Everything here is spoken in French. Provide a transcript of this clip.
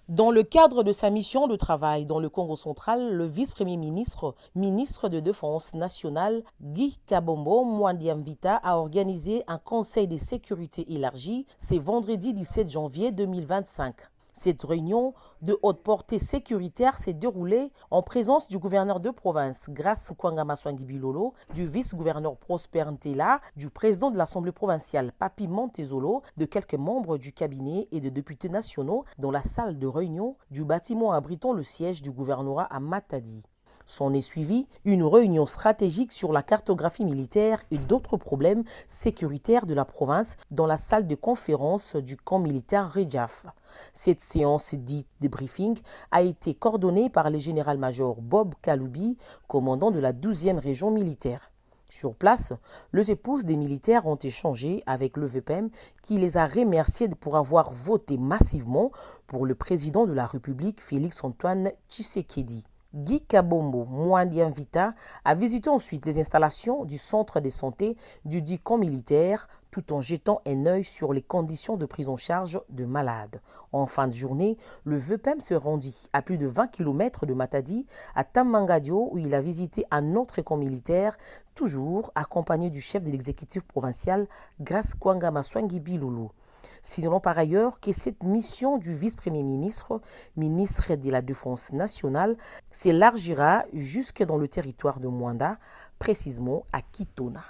Dans le cadre de sa mission de travail dans le Congo central, le vice-premier ministre, ministre de Défense nationale, Guy Kabombo Mwandiamvita, a organisé un conseil de sécurité élargi ce vendredi 17 janvier 2025. Cette réunion de haute portée sécuritaire s'est déroulée en présence du gouverneur de province, Grace Kwangama Bilolo, du vice-gouverneur Prosper Ntela, du président de l'Assemblée provinciale, Papi Montezolo, de quelques membres du cabinet et de députés nationaux dans la salle de réunion du bâtiment abritant le siège du gouvernorat à Matadi. S'en est suivi une réunion stratégique sur la cartographie militaire et d'autres problèmes sécuritaires de la province dans la salle de conférence du camp militaire Rejaf. Cette séance dite de briefing a été coordonnée par le général-major Bob Kaloubi, commandant de la 12e région militaire. Sur place, les épouses des militaires ont échangé avec le VPM qui les a remerciés pour avoir voté massivement pour le président de la République Félix-Antoine Tshisekedi. Guy Kabombo Mwandiamvita a visité ensuite les installations du centre de santé du dit camp militaire tout en jetant un œil sur les conditions de prise en charge de malades. En fin de journée, le VPM se rendit à plus de 20 km de Matadi, à Tamangadio, où il a visité un autre camp militaire, toujours accompagné du chef de l'exécutif provincial, Grace Kwangama Bilolo. Signalons par ailleurs que cette mission du vice-premier ministre, ministre de la Défense nationale, s'élargira jusque dans le territoire de Mwanda, précisément à Kitona.